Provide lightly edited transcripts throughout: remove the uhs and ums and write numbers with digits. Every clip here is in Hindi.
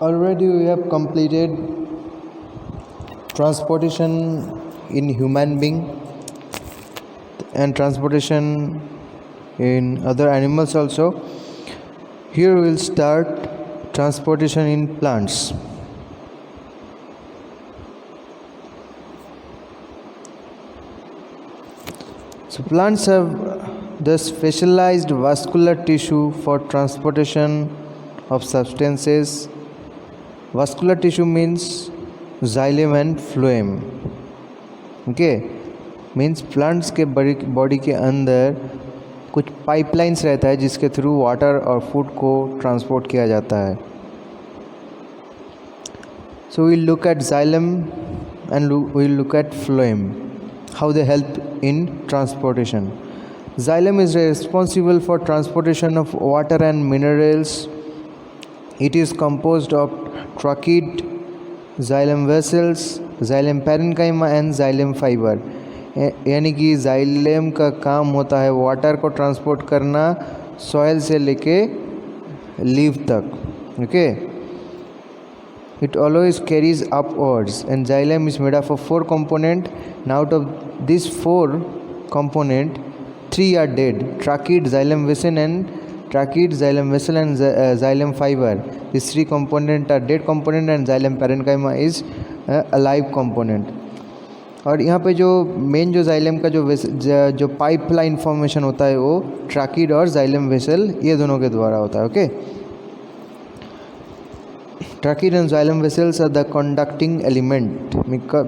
Already we have completed transportation in human being and transportation in other animals also. Here we will start transportation in plants. So plants have the specialized vascular tissue for transportation of substances. Vascular tissue means xylem and phloem. Okay, means plants के बॉडी के अंदर कुछ पाइपलाइंस रहता है जिसके थ्रू वाटर और फूड को ट्रांसपोर्ट किया जाता है. So we'll look at xylem and we'll look at phloem, how they help in transportation. Xylem is responsible for transportation of water and minerals. It is composed of trachea, xylem vessels, xylem parenchyma and xylem fiber. यानी कि xylem का काम होता है वाटर को ट्रांसपोर्ट करना सॉइल से लेके लीफ तक. Okay, it always carries upwards, and xylem is made up of 4 components. Now out of these 4 components, 3 are dead: trachea, xylem vessel and xylem fiber. These 3 components are dead component and xylem parenchyma is alive component. और यहाँ पे जो मेन जो xylem का जो पाइपलाइन फॉर्मेशन होता है वो ट्रैकिड और xylem वेसल ये दोनों के द्वारा होता है. Okay, trachea and xylem vessels are the conducting element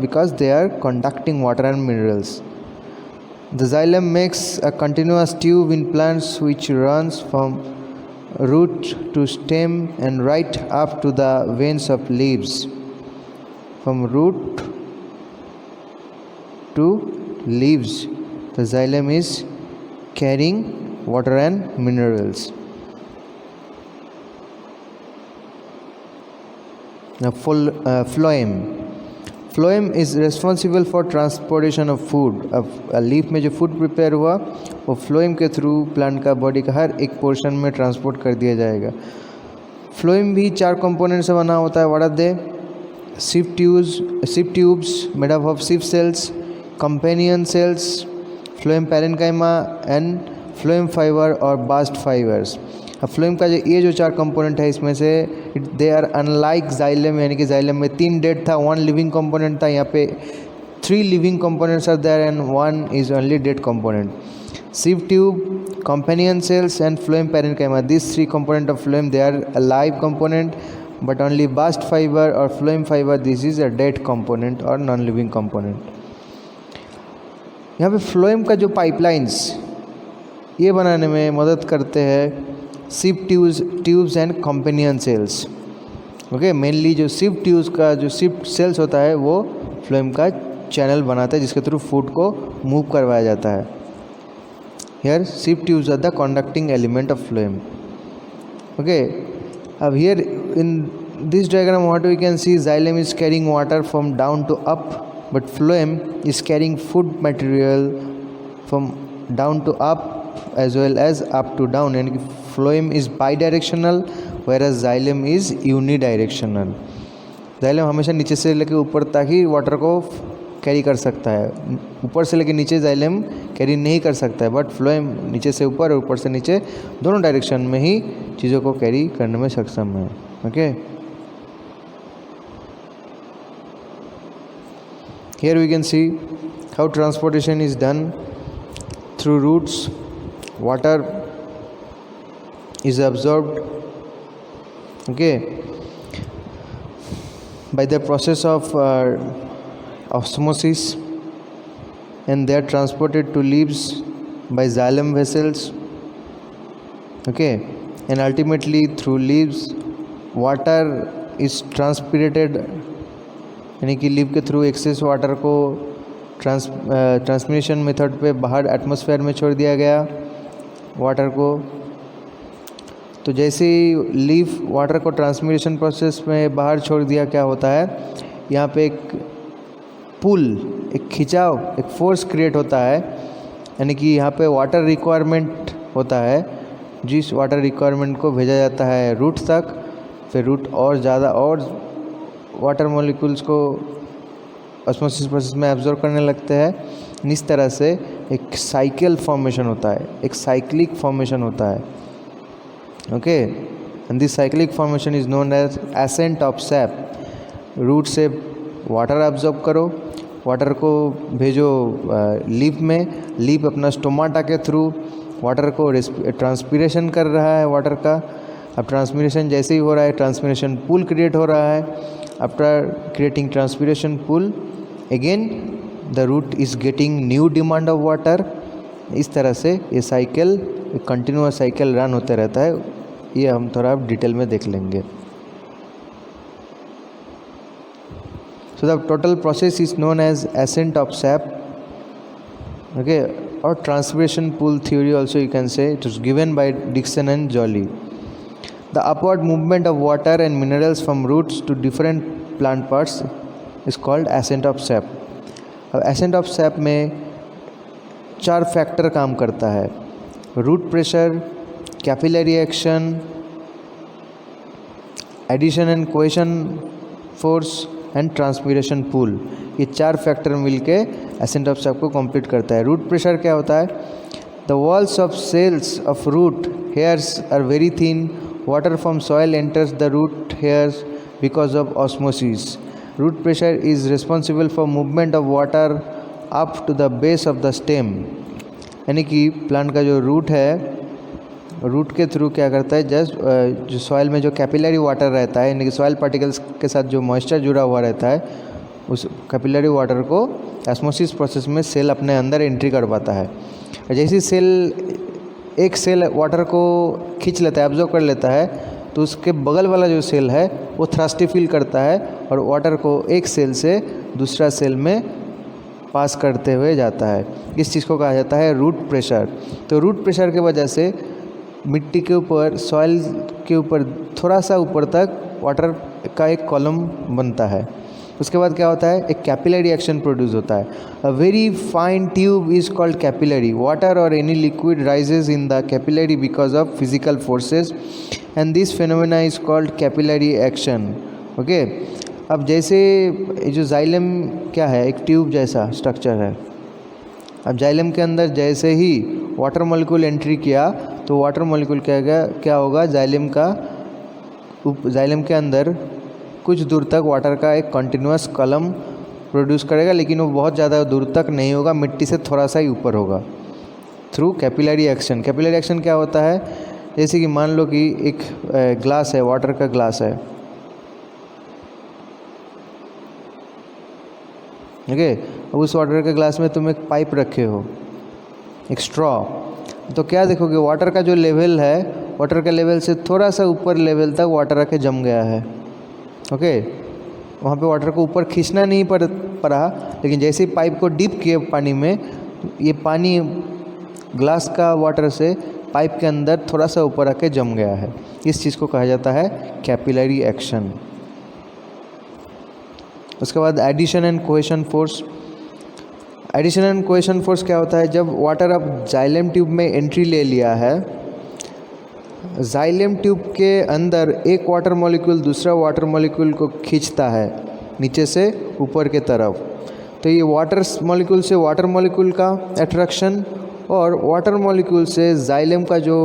because they are conducting water and minerals. The xylem makes a continuous tube in plants which runs from root to stem and right up to the veins of leaves. From root to leaves, the xylem is carrying water and minerals. Now phloem. Phloem is responsible for transportation of food. अब लीफ में जो फूड प्रिपेयर हुआ वो फ्लोएम के थ्रू प्लांट का बॉडी का हर एक पोर्शन में ट्रांसपोर्ट कर दिया जाएगा. फ्लोएम भी 4 कंपोनेंट से बना होता है. What are they? Sieve tubes made up of sieve cells, companion cells, phloem parenchyma and phloem fibre और बास्ट फाइबर्स. अब फ्लोएम का ये जो 4 कंपोनेंट है इसमें से दे आर अनलाइक xylem, यानी कि xylem में 3 डेड था, 1 लिविंग कंपोनेंट था. यहाँ पे 3 living components are there and 1 is only dead component. Sieve tube, companion cells and phloem parenchyma, these 3 components of phloem, they are a live component, but only bast fiber or phloem fiber, this is a dead component or non living component. यहाँ पे phloem का जो पाइपलाइंस ये बनाने में मदद करते हैं sieve tubes and companion cells. Okay, mainly जो सिव ट्यूब्स का जो सिव सेल्स होता है वो फ्लोएम का चैनल बनाता है जिसके थ्रू फूड को मूव करवाया जाता है. Here sieve tubes are the conducting element of phloem. Okay, अब here in this diagram what we can see, xylem is carrying water from down to up, but phloem is carrying food material from down to up as well as up to down, यानी कि phloem is bidirectional whereas xylem is unidirectional. xylem हमेशा नीचे से लेकर ऊपर तक ही वाटर को कैरी कर सकता है. ऊपर से लेकर नीचे xylem कैरी नहीं कर सकता है, बट phloem नीचे से ऊपर और ऊपर से नीचे दोनों डायरेक्शन में ही चीज़ों को कैरी करने में सक्षम है. Okay, here we can see how transportation is done through roots. Water is absorbed, okay, by the process of osmosis, and they are transported to leaves by xylem vessels. Okay, and ultimately through leaves water is transpirated, यानी कि लीव के थ्रू एक्सेस वाटर को ट्रांसमिशन मेथड पे बाहर एटमॉस्फेयर में छोड़ दिया गया वाटर को. तो जैसे ही लीफ वाटर को ट्रांसमिशन प्रोसेस में बाहर छोड़ दिया, क्या होता है यहाँ पे एक पुल, एक खिंचाव, एक फोर्स क्रिएट होता है, यानी कि यहाँ पे वाटर रिक्वायरमेंट होता है जिस वाटर रिक्वायरमेंट को भेजा जाता है रूट तक. फिर रूट और ज़्यादा और वाटर मॉलिक्यूल्स को ऑस्मोसिस प्रोसेस में एब्जॉर्ब करने लगते हैं। इस तरह से एक साइकिल फॉर्मेशन होता है, एक साइक्लिक फॉर्मेशन होता है। Okay, and this cyclic formation is known as ascent of sap. Root से वाटर एब्जॉर्ब करो, वाटर को भेजो लीफ में, लीफ अपना स्टोमाटा के थ्रू वाटर को ट्रांसपीरेशन कर रहा है वाटर का। अब ट्रांसपीरेशन जैसे ही हो रहा है, ट्रांसपीरेशन पूल क्रिएट हो रहा है। After creating transpiration pool, again the root is getting new demand of water. इस तरह से ये साइकिल, कंटिन्यूअस साइकिल रन होते रहता है। ये हम थोड़ा डिटेल में देख लेंगे। So the total process is known as ascent of sap, okay, or transpiration pool theory also you can say. It was given by Dixon and Joly. The upward movement of water and minerals from roots to different plant parts is called ascent of sap. अब ascent of sap में 4 फैक्टर काम करता है: root pressure, capillary action, adhesion and cohesion force and transpiration pool. ये 4 फैक्टर मिलके एसेंट ऑफ सैप को कंप्लीट करता है। रूट प्रेशर क्या होता है? The walls of cells of root hairs are very thin, water from soil enters the root hairs because of osmosis. Root pressure is responsible for movement of water up to the base of the stem. यानी कि प्लांट का जो रूट है, रूट के थ्रू क्या करता है, जस्ट जो सॉइल में जो कैपिलरी वाटर रहता है, यानी कि सॉइल पार्टिकल्स के साथ जो मॉइस्चर जुड़ा हुआ रहता है, उस कैपिलरी वाटर को ऑस्मोसिस प्रोसेस में सेल अपने अंदर एंट्री कर पाता है। जैसे एक सेल वाटर को खींच लेता है, एब्जॉर्ब कर लेता है, तो उसके बगल वाला जो सेल है वो थ्रस्टी फील करता है और वाटर को एक सेल से दूसरा सेल में पास करते हुए जाता है। इस चीज़ को कहा जाता है रूट प्रेशर। तो रूट प्रेशर की वजह से मिट्टी के ऊपर, सॉइल के ऊपर थोड़ा सा ऊपर तक वाटर का एक कॉलम बनता है। उसके बाद क्या होता है, एक कैपिलरी एक्शन प्रोड्यूस होता है। A very fine tube is called capillary. Water और any liquid rises in the capillary because of physical forces and this phenomena is called capillary action. Okay, अब जैसे जो जाइलम क्या है, एक ट्यूब जैसा स्ट्रक्चर है। अब जाइलम के अंदर जैसे ही वाटर मॉलिक्यूल एंट्री किया तो वाटर मॉलिक्यूल क्या होगा, जाइलम के अंदर कुछ दूर तक वाटर का एक कंटिन्यूअस कॉलम प्रोड्यूस करेगा, लेकिन वो बहुत ज़्यादा दूर तक नहीं होगा, मिट्टी से थोड़ा सा ही ऊपर होगा, through capillary action. Capillary action क्या होता है, जैसे कि मान लो कि एक ग्लास है, वाटर का ग्लास है, ओके। अब उस वाटर के ग्लास में तुम एक पाइप रखे हो, एक स्ट्रॉ, तो क्या देखोगे, वाटर का जो लेवल है, वाटर के लेवल से थोड़ा सा ऊपर लेवल तक वाटर आके जम गया है। ओके, वहाँ पे वाटर को ऊपर खींचना नहीं पड़ा, लेकिन जैसे ही पाइप को डिप किए पानी में, ये पानी ग्लास का वाटर से पाइप के अंदर थोड़ा सा ऊपर आके जम गया है। इस चीज़ को कहा जाता है कैपिलरी एक्शन। उसके बाद adhesion and cohesion force. Adhesion and cohesion force क्या होता है, जब वाटर अब जाइलम ट्यूब में एंट्री ले लिया है, जाइलम ट्यूब के अंदर एक वाटर मॉलिक्यूल दूसरा वाटर मॉलिक्यूल को खींचता है नीचे से ऊपर के तरफ। तो ये वाटर मॉलिक्यूल से वाटर मॉलिक्यूल का अट्रैक्शन और वाटर मॉलिक्यूल से जाइलम का जो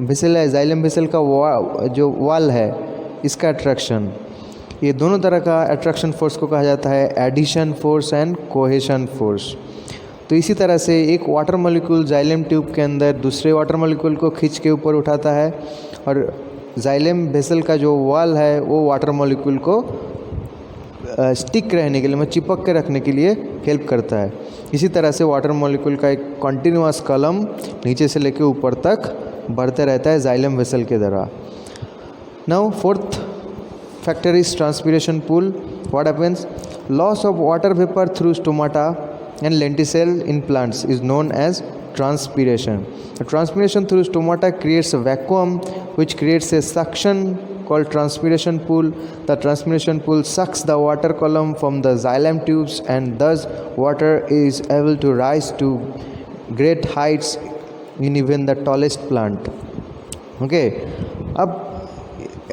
वेसल है, जाइलम वेसल का जो वाल है, इसका अट्रैक्शन, ये दोनों तरह का अट्रैक्शन फोर्स को कहा जाता है adhesion force and cohesion force. तो इसी तरह से एक वाटर मॉलिक्यूल जाइलम ट्यूब के अंदर दूसरे वाटर मॉलिक्यूल को खींच के ऊपर उठाता है और जाइलम वेसल का जो वाल है वो वाटर मॉलिक्यूल को स्टिक रहने के लिए, मतलब चिपक के रखने के लिए हेल्प करता है। इसी तरह से वाटर मॉलिक्यूल का एक कंटिन्यूअस कॉलम नीचे से लेकर ऊपर तक बढ़ते रहता है जाइलम वेसल के द्वारा। Now fourth factor is transpiration pool. What happens? Loss of water vapor through stomata and lenticel in plants is known as transpiration. The transpiration through stomata creates a vacuum which creates a suction called transpiration pool. The transpiration pool sucks the water column from the xylem tubes and thus water is able to rise to great heights in even the tallest plant. Okay, अब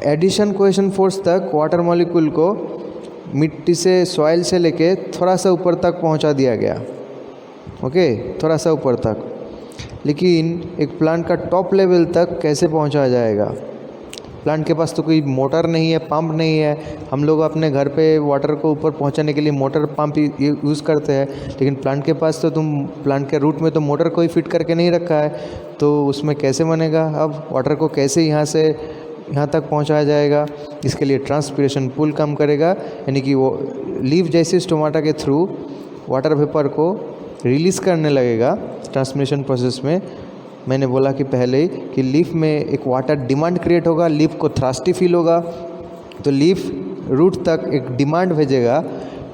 एडिशन कोहेशन फोर्स तक वाटर मॉलिक्यूल को मिट्टी से, सॉइल से लेके थोड़ा सा ऊपर तक पहुंचा दिया गया, ओके, थोड़ा सा ऊपर तक। लेकिन एक प्लांट का टॉप लेवल तक कैसे पहुंचा जाएगा? प्लांट के पास तो कोई मोटर नहीं है, पंप नहीं है। हम लोग अपने घर पे वाटर को ऊपर पहुंचाने के लिए मोटर पंप यूज़ करते हैं, लेकिन प्लांट के पास तो प्लांट के रूट में तो मोटर कोई फिट करके नहीं रखा है, तो उसमें कैसे बनेगा? अब वाटर को कैसे यहाँ से यहाँ तक पहुँचाया जाएगा? इसके लिए ट्रांसपिरेशन पूल काम करेगा, यानी कि वो लीफ जैसे स्टोमाटा के थ्रू वाटर वेपर को रिलीज़ करने लगेगा ट्रांसपिरेशन प्रोसेस में। मैंने बोला कि पहले ही कि लीफ में एक वाटर डिमांड क्रिएट होगा, लीफ को थ्रस्टी फील होगा, तो लीफ रूट तक एक डिमांड भेजेगा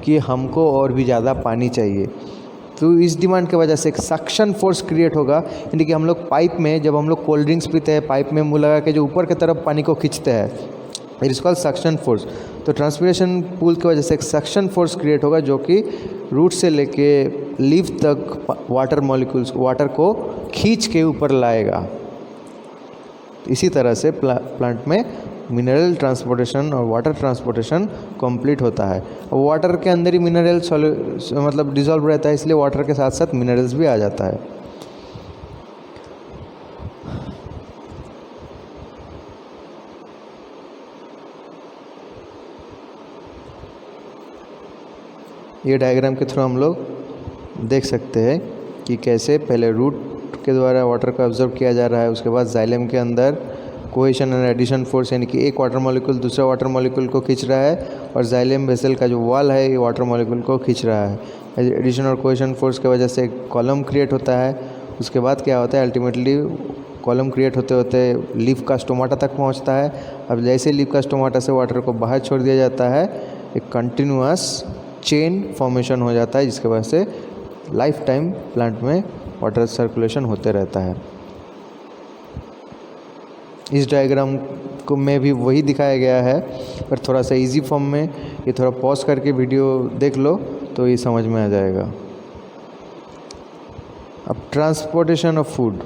कि हमको और भी ज़्यादा पानी चाहिए। तो इस डिमांड की वजह से एक सक्शन फोर्स क्रिएट होगा, यानी कि हम लोग पाइप में, जब हम लोग कोल्ड ड्रिंक्स पीते हैं, पाइप में मुँह लगा के जो ऊपर की तरफ पानी को खींचते हैं, it is called suction force. तो ट्रांसपिरेशन पूल की वजह से एक सक्शन फोर्स क्रिएट होगा जो कि रूट से लेके लीफ तक वाटर मॉलिक्यूल्स, वाटर को खींच के ऊपर लाएगा। इसी तरह से प्लांट में मिनरल ट्रांसपोर्टेशन और वाटर ट्रांसपोर्टेशन कंप्लीट होता है। और वाटर के अंदर ही मिनरल मतलब डिसॉल्व रहता है, इसलिए वाटर के साथ साथ मिनरल्स भी आ जाता है। ये डायग्राम के थ्रू हम लोग देख सकते हैं कि कैसे पहले रूट के द्वारा वाटर को ऑब्जर्व किया जा रहा है, उसके बाद जाइलम के अंदर कोहेशन एंड एडिशन फोर्स, यानी कि एक वाटर मॉलिक्यूल दूसरे वाटर मॉलिक्यूल को खींच रहा है, और जाइलम वेसल का जो वॉल है ये वाटर मॉलिक्यूल को खींच रहा है। एडिशन और कोहेशन फोर्स की वजह से एक कॉलम क्रिएट होता है। उसके बाद क्या होता है, अल्टीमेटली कॉलम क्रिएट होते होते लीफ का स्टोमाटा तक पहुँचता है। अब जैसे लीफ का स्टोमाटा से वाटर को बाहर छोड़ दिया जाता है, एक कंटिन्यूअस चेन फॉर्मेशन हो जाता है, जिसके वजह से लाइफ टाइम प्लांट में वाटर सर्कुलेशन होते रहता है। इस डायग्राम को में भी वही दिखाया गया है, पर थोड़ा सा इजी फॉर्म में। ये थोड़ा पॉज करके वीडियो देख लो तो ये समझ में आ जाएगा। अब transportation of food.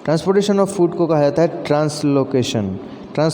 Transportation of food को कहा जाता है ट्रांसलोकेशन।